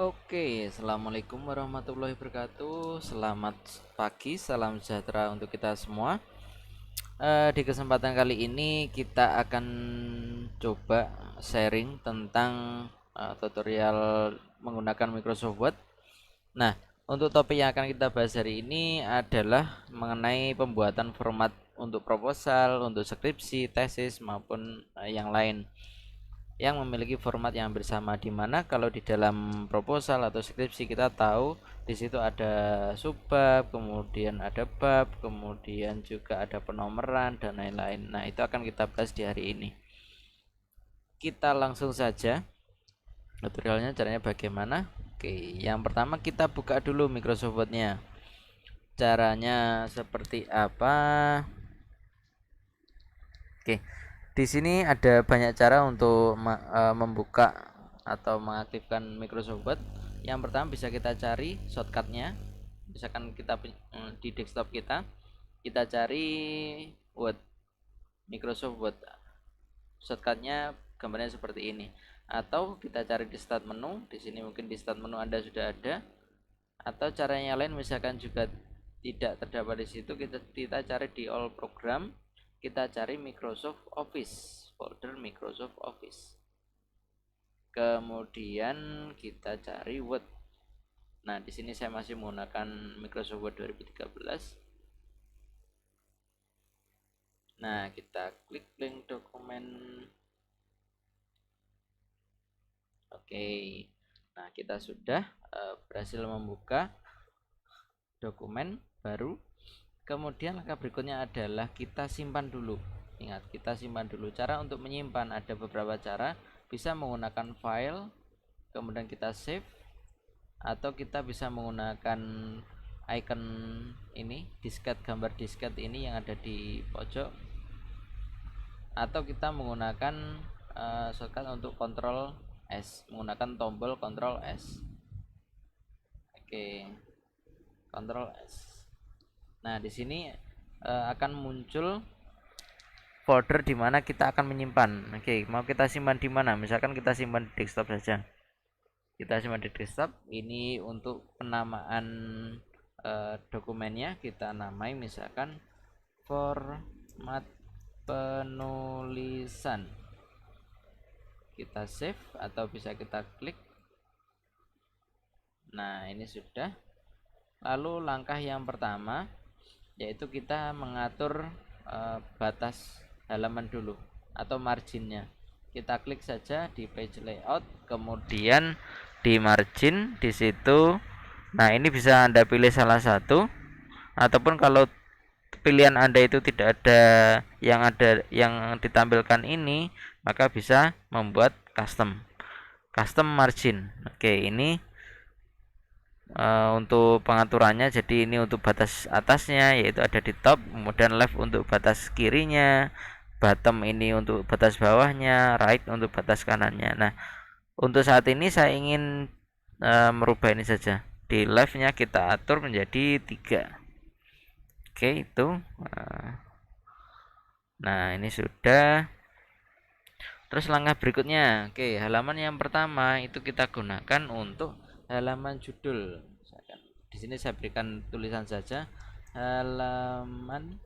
Oke, assalamualaikum warahmatullahi wabarakatuh. Selamat pagi, salam sejahtera untuk kita semua. Di kesempatan kali ini kita akan coba sharing tentang tutorial menggunakan Microsoft Word. Nah, untuk topik yang akan kita bahas hari ini adalah mengenai pembuatan format untuk proposal, untuk skripsi, tesis maupun yang lain yang memiliki format yang bersama, di mana kalau di dalam proposal atau skripsi kita tahu di situ ada subbab, kemudian ada bab, kemudian juga ada penomoran dan lain-lain. Nah, itu akan kita bahas di hari ini. Kita langsung saja tutorialnya, caranya bagaimana. Oke, yang pertama kita buka dulu Microsoft Word-nya. Caranya seperti apa? Oke, di sini ada banyak cara untuk membuka atau mengaktifkan Microsoft Word. Yang pertama bisa kita cari shortcutnya. Misalkan kita di desktop kita cari Word, Microsoft Word. Shortcutnya gambarnya seperti ini. Atau kita cari di start menu. Di sini mungkin di start menu Anda sudah ada. Atau caranya lain misalkan juga tidak terdapat di situ, kita cari di all program, kita cari Microsoft Office, folder Microsoft Office, kemudian kita cari Word. Nah, di sini saya masih menggunakan Microsoft Word 2013. Nah, kita klik link dokumen. Oke, nah kita sudah berhasil membuka dokumen baru. Kemudian langkah berikutnya adalah kita simpan dulu. Ingat, kita simpan dulu. Cara untuk menyimpan ada beberapa cara. Bisa menggunakan file, kemudian kita save, atau kita bisa menggunakan icon ini, disket, gambar disket ini yang ada di pojok, atau kita menggunakan shortcut untuk Ctrl S, menggunakan tombol Ctrl S. Oke, Ctrl S. Nah, di sini akan muncul folder di mana kita akan menyimpan. Oke, mau kita simpan di mana? Misalkan kita simpan di desktop saja. Kita simpan di desktop. Ini untuk penamaan dokumennya kita namai misalkan format penulisan. Kita save atau bisa kita klik. Nah, ini sudah. Lalu langkah yang pertama yaitu kita mengatur batas halaman dulu atau marginnya. Kita klik saja di page layout, kemudian di margin di situ. Nah, ini bisa Anda pilih salah satu, ataupun kalau pilihan Anda itu tidak ada yang ditampilkan ini, maka bisa membuat custom margin. Oke, ini untuk pengaturannya, jadi ini untuk batas atasnya yaitu ada di top, kemudian left untuk batas kirinya, bottom ini untuk batas bawahnya, right untuk batas kanannya. Nah, untuk saat ini saya ingin merubah ini saja. Di left-nya kita atur menjadi 3. Oke, itu. Nah, ini sudah. Terus langkah berikutnya, oke, halaman yang pertama itu kita gunakan untuk halaman judul. Di sini saya berikan tulisan saja, halaman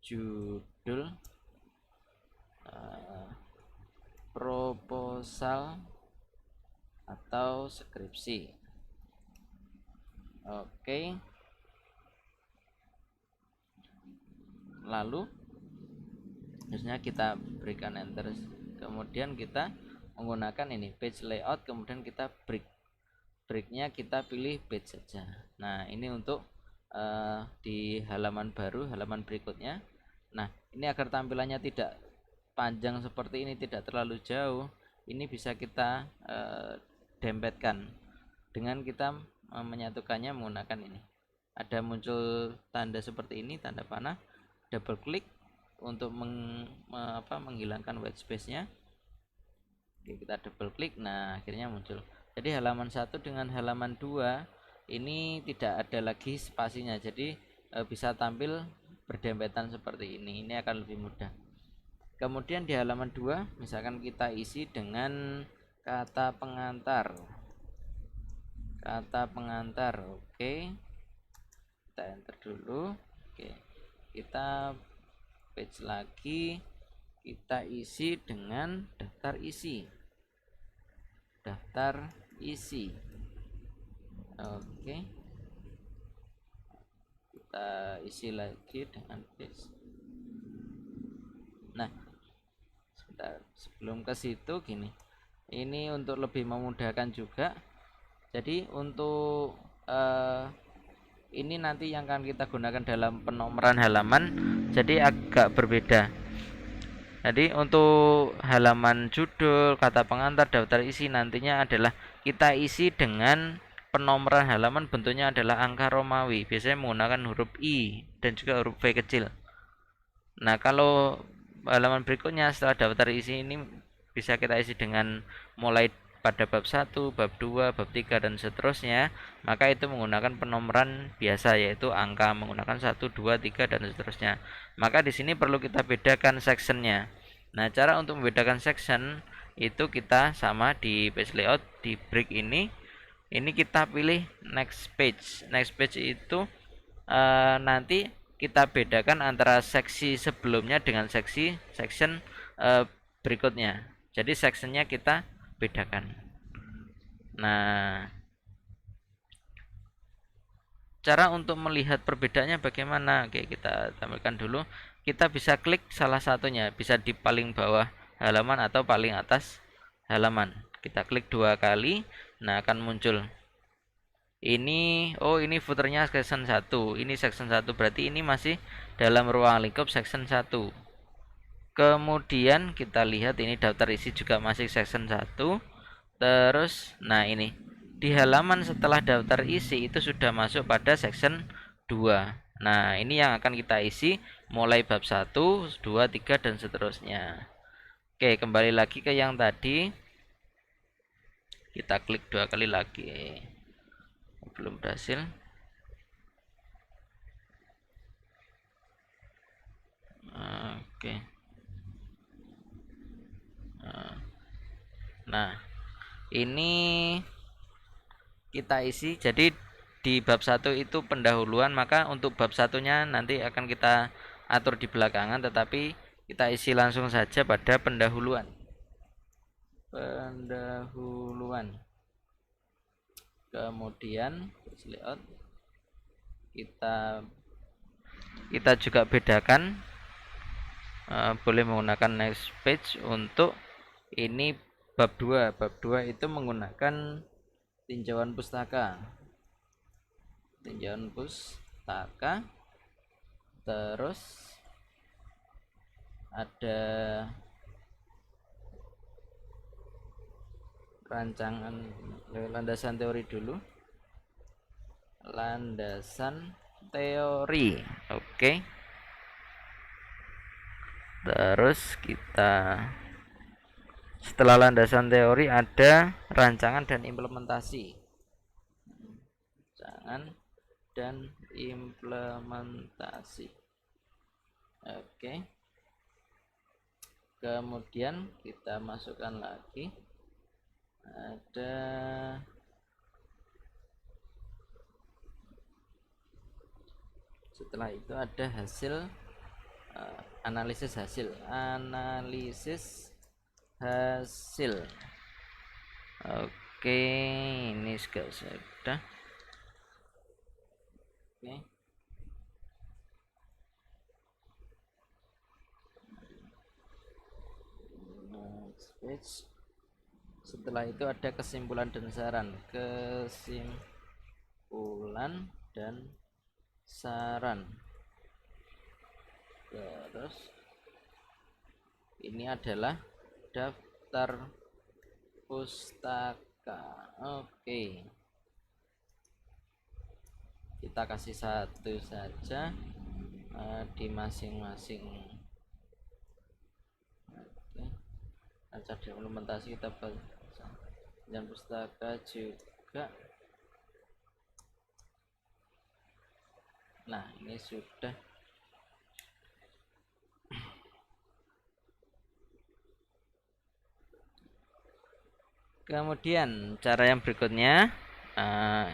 judul proposal atau skripsi. Oke. Lalu harusnya kita berikan enter, kemudian kita menggunakan ini page layout, kemudian kita breaknya kita pilih page saja. Nah, ini untuk di halaman baru, halaman berikutnya. Nah, ini agar tampilannya tidak panjang seperti ini, tidak terlalu jauh, ini bisa kita dempetkan dengan kita menyatukannya menggunakan ini. Ada muncul tanda seperti ini, tanda panah, double klik untuk menghilangkan white space-nya. Oke, kita double klik. Nah, akhirnya muncul. Jadi halaman 1 dengan halaman 2 ini tidak ada lagi spasinya. Jadi bisa tampil berdempetan seperti ini. Ini akan lebih mudah. Kemudian di halaman 2 misalkan kita isi dengan kata pengantar. kata pengantar. Oke, kita enter dulu. Oke, kita page lagi, kita isi dengan daftar isi. Oke, kita isi lagi dengan page. Nah, sebentar, sebelum ke situ gini, ini untuk lebih memudahkan juga. Jadi untuk ini nanti yang akan kita gunakan dalam penomoran halaman, jadi agak berbeda. Jadi untuk halaman judul, kata pengantar, daftar isi nantinya adalah kita isi dengan penomoran halaman, bentuknya adalah angka Romawi, biasanya menggunakan huruf I dan juga huruf V kecil. Nah, kalau halaman berikutnya setelah daftar isi ini bisa kita isi dengan mulai pada bab 1, bab 2, bab 3 dan seterusnya, maka itu menggunakan penomoran biasa yaitu angka menggunakan 1, 2, 3 dan seterusnya. Maka di sini perlu kita bedakan sectionnya. Nah, cara untuk membedakan section itu kita sama di page layout di break ini kita pilih next page. Next page itu nanti kita bedakan antara seksi sebelumnya dengan section berikutnya. Jadi sectionnya kita bedakan. Nah, cara untuk melihat perbedaannya bagaimana? Oke, kita tampilkan dulu. Kita bisa klik salah satunya, bisa di paling bawah halaman atau paling atas halaman. Kita klik 2 kali, nah akan muncul ini. Ini footernya section 1, ini section 1, berarti ini masih dalam ruang lingkup section 1. Kemudian kita lihat ini daftar isi juga masih section 1. Terus nah ini di halaman setelah daftar isi itu sudah masuk pada section 2. Nah, ini yang akan kita isi mulai bab 1, 2, 3 dan seterusnya. Oke, kembali lagi ke yang tadi. Kita klik 2 kali lagi. Belum berhasil. Oke. Nah, ini kita isi. Jadi di bab 1 itu pendahuluan, maka untuk bab satunya nanti akan kita atur di belakangan, tetapi kita isi langsung saja pada pendahuluan. Kemudian layout kita juga bedakan, boleh menggunakan next page. Untuk ini bab 2 itu menggunakan tinjauan pustaka. Terus ada rancangan landasan teori dulu. Oke. Terus kita setelah landasan teori ada rancangan dan implementasi. Oke. Kemudian kita masukkan lagi ada setelah itu ada hasil analisis hasil. Oke, ini sudah. Oke. Setelah itu ada kesimpulan dan saran. Terus ini adalah daftar pustaka. Oke, kita kasih satu saja di masing-masing. Oke, dan implementasi kita dan pustaka juga. Nah, ini sudah. Kemudian cara yang berikutnya Nah,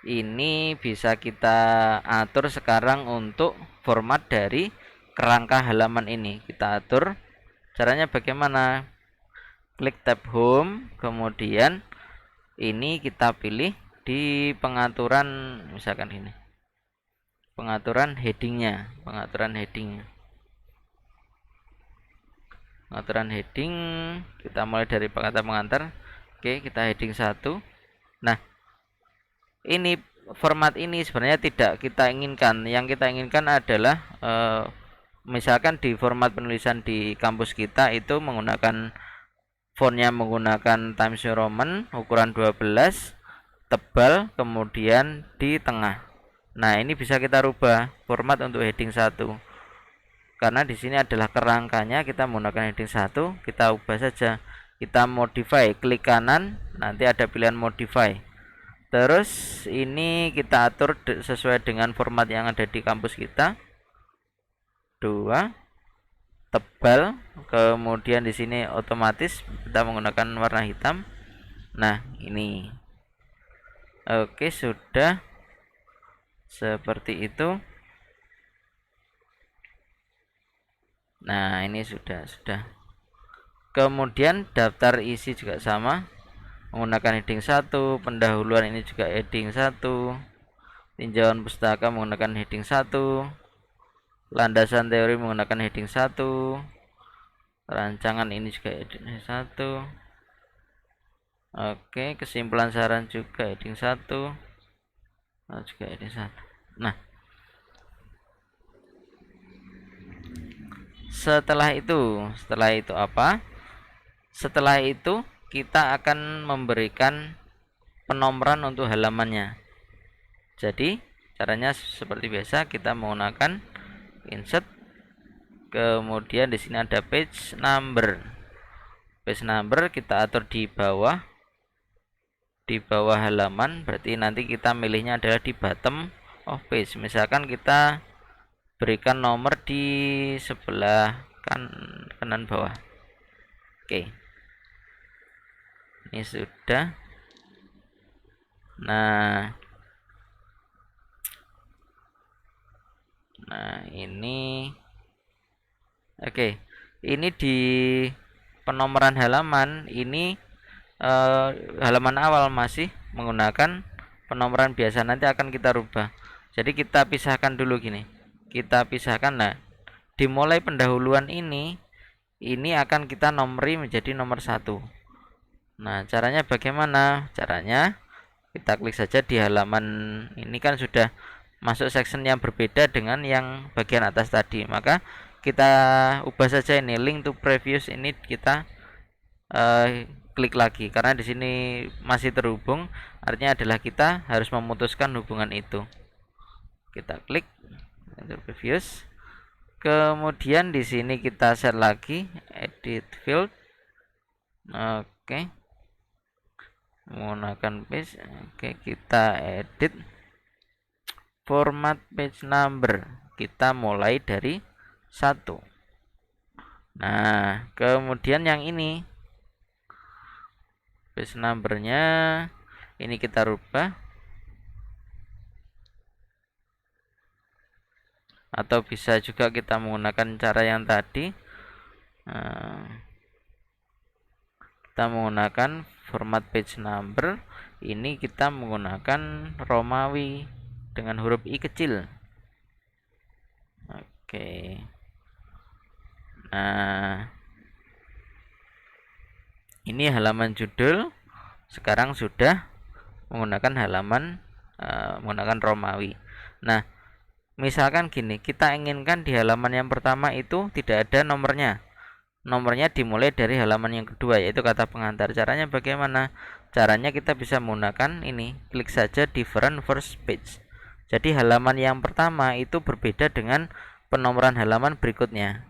ini bisa kita atur sekarang untuk format dari kerangka halaman ini. Kita atur caranya bagaimana? Klik tab home, kemudian ini kita pilih di pengaturan, misalkan ini pengaturan headingnya, pengaturan heading kita mulai dari kata pengantar. Oke, kita heading 1. Nah, ini format ini sebenarnya tidak kita inginkan. Yang kita inginkan adalah misalkan di format penulisan di kampus kita itu menggunakan fontnya menggunakan Times New Roman ukuran 12, tebal, kemudian di tengah. Nah, ini bisa kita rubah format untuk heading 1. Karena di sini adalah kerangkanya, kita menggunakan heading 1, kita ubah saja. Kita modify, klik kanan, nanti ada pilihan modify. Terus ini kita atur sesuai dengan format yang ada di kampus kita. 2, tebal, kemudian di sini otomatis kita menggunakan warna hitam. Nah, ini. Oke, sudah seperti itu. Nah, ini sudah. Kemudian daftar isi juga sama, menggunakan heading 1, pendahuluan ini juga heading 1, tinjauan pustaka menggunakan heading 1, landasan teori menggunakan heading 1, rancangan ini juga heading 1. Oke, kesimpulan saran juga heading 1. Juga heading 1. Nah, setelah itu apa? Setelah itu kita akan memberikan penomoran untuk halamannya. Jadi caranya seperti biasa, kita menggunakan insert, kemudian di sini ada page number. Page number kita atur di bawah halaman, berarti nanti kita milihnya adalah di bottom of page. Misalkan kita berikan nomor di sebelah kanan bawah. Oke, ini sudah. Nah, ini oke. Ini di penomoran halaman ini halaman awal masih menggunakan penomoran biasa, nanti akan kita rubah. Jadi kita pisahkan dulu gini. Kita pisahkan. Nah, dimulai pendahuluan ini akan kita nomori menjadi nomor 1. Nah, caranya bagaimana? Caranya kita klik saja di halaman ini, kan sudah masuk section yang berbeda dengan yang bagian atas tadi. Maka kita ubah saja ini, link to previous ini kita klik lagi, karena di sini masih terhubung, artinya adalah kita harus memutuskan hubungan itu. Kita klik to previous. Kemudian di sini kita set lagi edit field. Oke. Menggunakan page. Oke, kita edit format page number. Kita mulai dari 1. Nah, kemudian yang ini page numbernya ini kita rubah, atau bisa juga kita menggunakan cara yang tadi. Kita menggunakan format page number, ini kita menggunakan Romawi dengan huruf I kecil. Oke. Nah, ini halaman judul sekarang sudah menggunakan halaman menggunakan Romawi. Nah, misalkan gini, kita inginkan di halaman yang pertama itu tidak ada nomornya. Nomornya dimulai dari halaman yang kedua, yaitu kata pengantar. Caranya bagaimana? Caranya kita bisa menggunakan ini, klik saja different first page. Jadi halaman yang pertama itu berbeda dengan penomoran halaman berikutnya.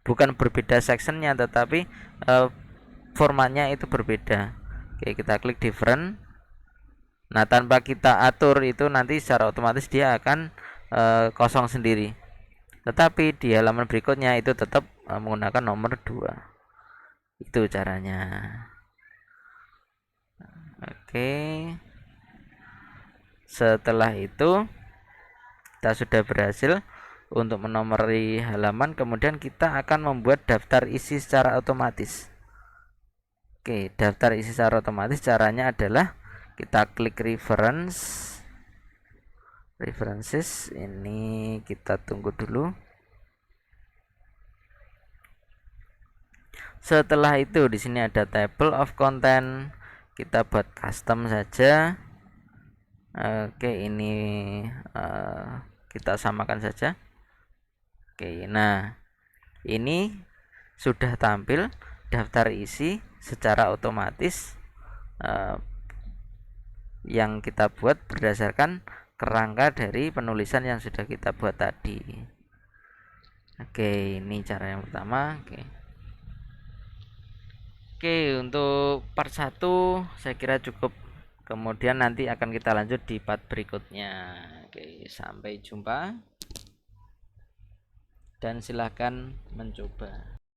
Bukan berbeda sectionnya, tetapi formatnya itu berbeda. Oke, kita klik different. Nah, tanpa kita atur itu nanti secara otomatis dia akan kosong sendiri. Tetapi di halaman berikutnya itu tetap menggunakan nomor 2. Itu caranya. Oke. Setelah itu kita sudah berhasil untuk menomori halaman, kemudian kita akan membuat daftar isi secara otomatis. Oke, daftar isi secara otomatis caranya adalah kita klik references. Ini kita tunggu dulu. Setelah itu di sini ada table of content, kita buat custom saja. Oke, ini kita samakan saja. Oke, nah ini sudah tampil daftar isi secara otomatis yang kita buat berdasarkan kerangka dari penulisan yang sudah kita buat tadi. Oke, ini cara yang pertama. Oke, untuk part 1 saya kira cukup. Kemudian nanti akan kita lanjut di part berikutnya. Oke, sampai jumpa dan silahkan mencoba.